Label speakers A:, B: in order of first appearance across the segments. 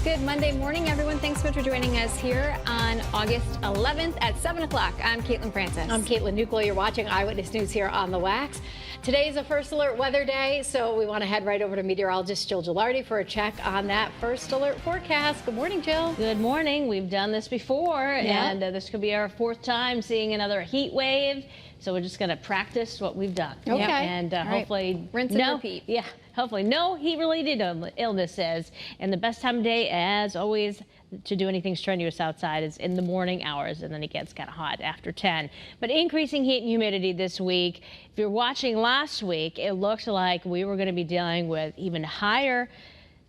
A: Good Monday morning, everyone. Thanks so much for joining us here on August 11th at 7 o'clock. I'm Caitlin Francis.
B: I'm Caitlin Nuclo. You're watching Eyewitness News here on the Wax. Today is a first alert weather day, so we want to head right over to meteorologist Jill Gilardi for a check on that first alert forecast. Good morning, Jill.
C: Good morning. We've done this before, and this could be our fourth time seeing another heat wave. So we're just going to practice what we've done.
A: Okay.
C: And hopefully,
A: rinse and repeat.
C: Yeah. Hopefully no heat-related illnesses. And the best time of day, as always, to do anything strenuous outside is in the morning hours, and then it gets kind of hot after 10. But increasing heat and humidity this week. If you're watching last week, it looked like we were going to be dealing with even higher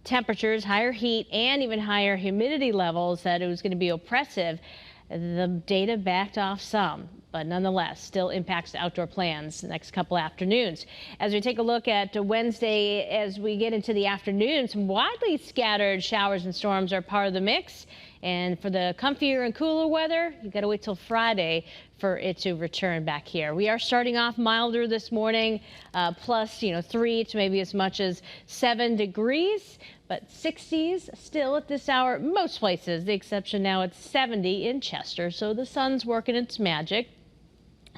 C: temperatures, higher heat, and even higher humidity levels, that it was going to be oppressive. The data backed off some, but nonetheless still impacts outdoor plans the next couple afternoons. As we take a look at Wednesday, as we get into the afternoon, some widely scattered showers and storms are part of the mix. And for the comfier and cooler weather, you got to wait till Friday for it to return back here. We are starting off milder this morning, plus 3 to maybe as much as 7 degrees, but 60s still at this hour most places. The exception now, it's 70 in Chester, so the sun's working its magic.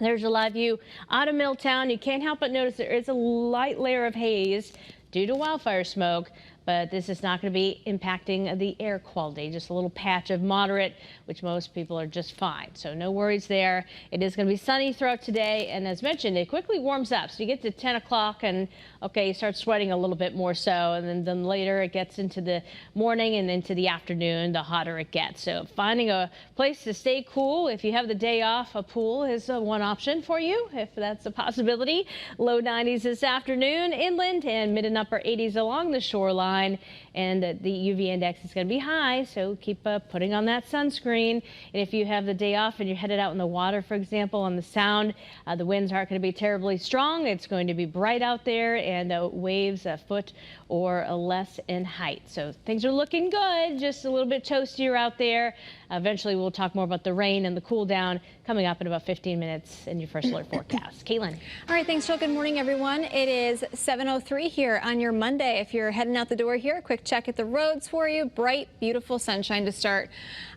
C: There's a live view out of Middletown. You can't help but notice there is a light layer of haze due to wildfire smoke, but this is not going to be impacting the air quality. Just a little patch of moderate, which most people are just fine. So no worries there. It is going to be sunny throughout today, and as mentioned, it quickly warms up. So you get to 10 o'clock and you start sweating a little bit more so, and then later it gets into the morning and into the afternoon, the hotter it gets. So finding a place to stay cool, if you have the day off, a pool is one option for you, if that's a possibility. Low 90s this afternoon inland, and mid and upper 80s along the shoreline. And the UV index is going to be high, so keep putting on that sunscreen. And if you have the day off and you're headed out in the water, for example, on the Sound, the winds aren't going to be terribly strong. It's going to be bright out there, and waves a foot or less in height. So things are looking good, just a little bit toastier out there. Eventually, we'll talk more about the rain and the cool down coming up in about 15 minutes in your first alert forecast. Caitlin.
A: All right, thanks, Jill. Good morning, everyone. It is 7:03 here on your Monday. If you're heading out the door here, a quick check at the roads for you. Bright, beautiful sunshine to start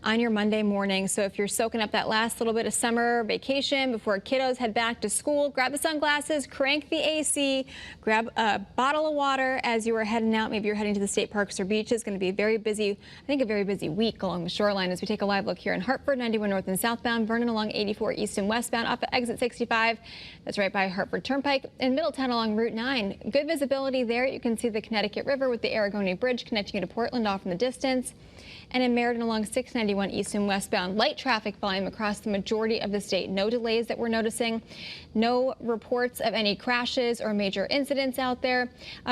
A: on your Monday morning. So if you're soaking up that last little bit of summer vacation before kiddos head back to school, grab the sunglasses, crank the AC, grab a bottle of water as you are heading out. Maybe you're heading to the state parks or beaches. It's going to be a very busy, I think a very busy week along the shoreline as we take a live look here in Hartford, 91 north and southbound, Vernon along 84 east and westbound, off of exit 65. That's right by Hartford Turnpike. In Middletown along Route 9. Good visibility there. You can see the Connecticut River with the Aragoni Bridge connecting you to Portland off in the distance. And in Meriden along 691 east and westbound, light traffic volume across the majority of the state. No delays that we're noticing. No reports of any crashes or major incidents out there.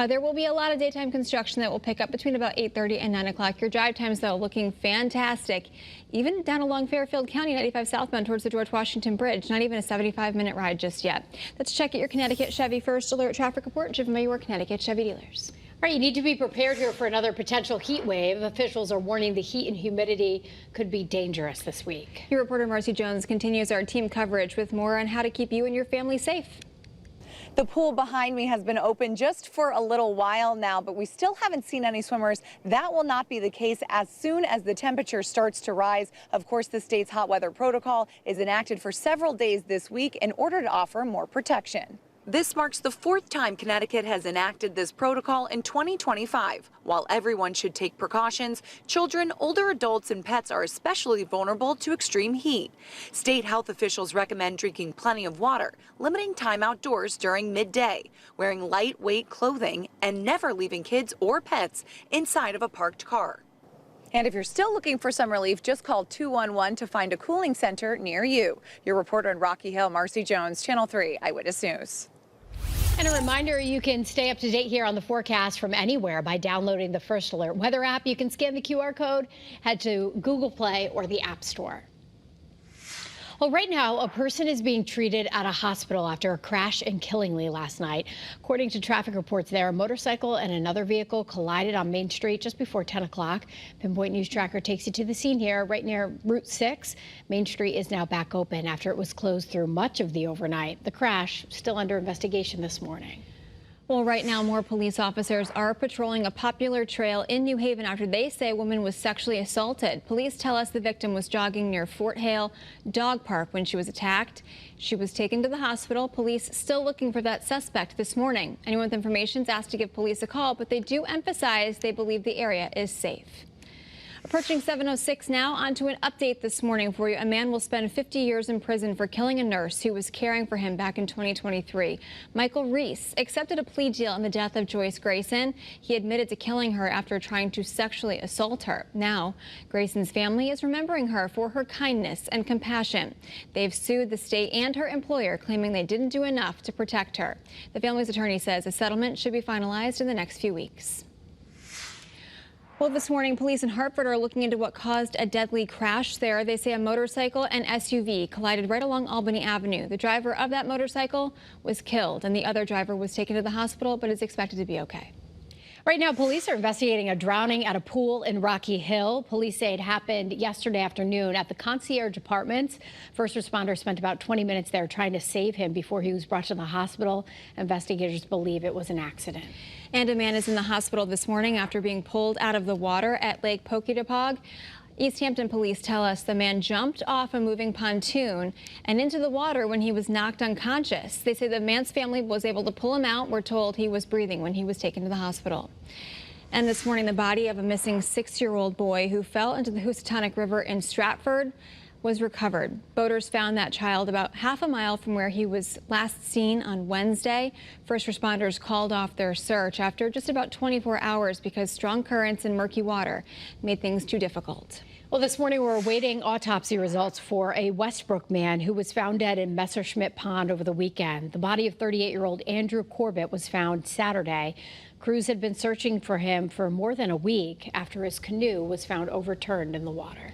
A: There will be a lot of daytime construction that will pick up between about 8:30 and 9 o'clock. Your drive times, though, looking fantastic. Even down along Fairfield County, 95 southbound towards the George Washington Bridge. Not even a 75-minute ride just yet. Let's check out your Connecticut Chevy First Alert traffic report driven by your Connecticut Chevy dealers.
B: All right, you need to be prepared here for another potential heat wave. Officials are warning the heat and humidity could be dangerous this week.
A: Your reporter Marcy Jones continues our team coverage with more on how to keep you and your family safe.
D: The pool behind me has been open just for a little while now, but we still haven't seen any swimmers. That will not be the case as soon as the temperature starts to rise. Of course, the state's hot weather protocol is enacted for several days this week in order to offer more protection. This marks the fourth time Connecticut has enacted this protocol in 2025. While everyone should take precautions, children, older adults, and pets are especially vulnerable to extreme heat. State health officials recommend drinking plenty of water, limiting time outdoors during midday, wearing lightweight clothing, and never leaving kids or pets inside of a parked car. And if you're still looking for some relief, just call 211 to find a cooling center near you. Your reporter in Rocky Hill, Marcy Jones, Channel 3 Eyewitness News.
B: And a reminder, you can stay up to date here on the forecast from anywhere by downloading the First Alert weather app. You can scan the QR code, head to Google Play or the App Store. Well, right now, a person is being treated at a hospital after a crash in Killingly last night. According to traffic reports there, a motorcycle and another vehicle collided on Main Street just before 10 o'clock. Pinpoint News Tracker takes you to the scene here, right near Route 6. Main Street is now back open after it was closed through much of the overnight. The crash still under investigation this morning.
A: Well, right now, more police officers are patrolling a popular trail in New Haven after they say a woman was sexually assaulted. Police tell us the victim was jogging near Fort Hale Dog Park when she was attacked. She was taken to the hospital. Police still looking for that suspect this morning. Anyone with information is asked to give police a call, but they do emphasize they believe the area is safe. Approaching 7:06 now, on to an update this morning for you. A man will spend 50 years in prison for killing a nurse who was caring for him back in 2023. Michael Reese accepted a plea deal in the death of Joyce Grayson. He admitted to killing her after trying to sexually assault her. Now, Grayson's family is remembering her for her kindness and compassion. They've sued the state and her employer, claiming they didn't do enough to protect her. The family's attorney says a settlement should be finalized in the next few weeks. Well, this morning, police in Hartford are looking into what caused a deadly crash there. They say a motorcycle and SUV collided right along Albany Avenue. The driver of that motorcycle was killed, and the other driver was taken to the hospital, but is expected to be okay.
B: Right now, police are investigating a drowning at a pool in Rocky Hill. Police say it happened yesterday afternoon at the Concierge Apartments. First responders spent about 20 minutes there trying to save him before he was brought to the hospital. Investigators believe it was an accident.
A: And a man is in the hospital this morning after being pulled out of the water at Lake Poketopog. East Hampton police tell us the man jumped off a moving pontoon and into the water when he was knocked unconscious. They say the man's family was able to pull him out. We're told he was breathing when he was taken to the hospital. And this morning, the body of a missing 6-year-old boy who fell into the Housatonic River in Stratford was recovered. Boaters found that child about half a mile from where he was last seen on Wednesday. First responders called off their search after just about 24 hours because strong currents and murky water made things too difficult.
B: Well, this morning we're awaiting autopsy results for a Westbrook man who was found dead in Messerschmitt Pond over the weekend. The body of 38-year-old Andrew Corbett was found Saturday. Crews had been searching for him for more than a week after his canoe was found overturned in the water.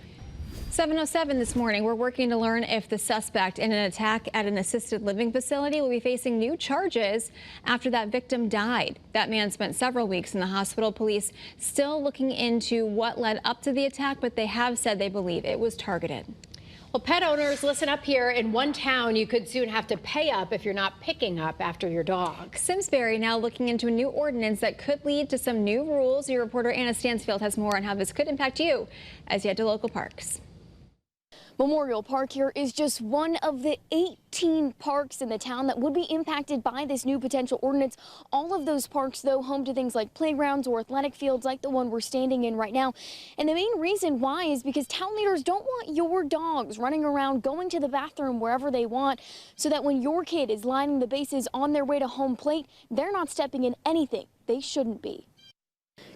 A: 7:07 this morning, we're working to learn if the suspect in an attack at an assisted living facility will be facing new charges after that victim died. That man spent several weeks in the hospital. Police still looking into what led up to the attack, but they have said they believe it was targeted.
B: Well, pet owners, listen up here. In one town, you could soon have to pay up if you're not picking up after your dog.
A: Simsbury now looking into a new ordinance that could lead to some new rules. Your reporter Anna Stansfield has more on how this could impact you as you head to local parks.
E: Memorial Park here is just one of the 18 parks in the town that would be impacted by this new potential ordinance. All of those parks, though, home to things like playgrounds or athletic fields like the one we're standing in right now. And the main reason why is because town leaders don't want your dogs running around going to the bathroom wherever they want, so that when your kid is lining the bases on their way to home plate, they're not stepping in anything they shouldn't be.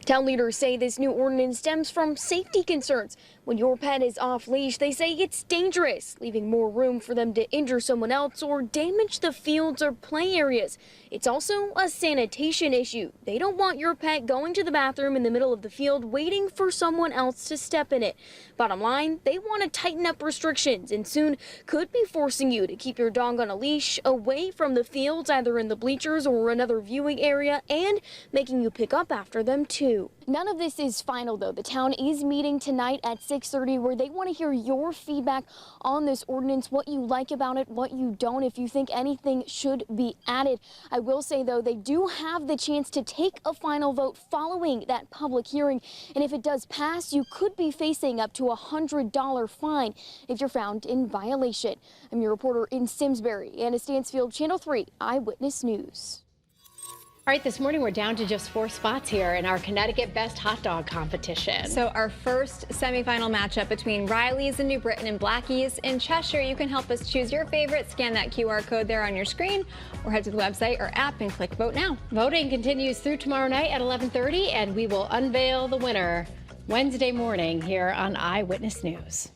E: Town leaders say this new ordinance stems from safety concerns. When your pet is off leash, they say it's dangerous, leaving more room for them to injure someone else or damage the fields or play areas. It's also a sanitation issue. They don't want your pet going to the bathroom in the middle of the field waiting for someone else to step in it. Bottom line, they want to tighten up restrictions and soon could be forcing you to keep your dog on a leash away from the fields, either in the bleachers or another viewing area, and making you pick up after them too. None of this is final, though. The town is meeting tonight at 6:30 where they want to hear your feedback on this ordinance, what you like about it, what you don't, if you think anything should be added. I will say, though, they do have the chance to take a final vote following that public hearing. And if it does pass, you could be facing up to a $100 fine if you're found in violation. I'm your reporter in Simsbury, Anna Stansfield, Channel 3 Eyewitness News.
B: All right, this morning we're down to just 4 spots here in our Connecticut Best Hot Dog competition.
A: So our first semifinal matchup between Riley's in New Britain and Blackie's in Cheshire. You can help us choose your favorite. Scan that QR code there on your screen or head to the website or app and click Vote Now.
B: Voting continues through tomorrow night at 11:30, and we will unveil the winner Wednesday morning here on Eyewitness News.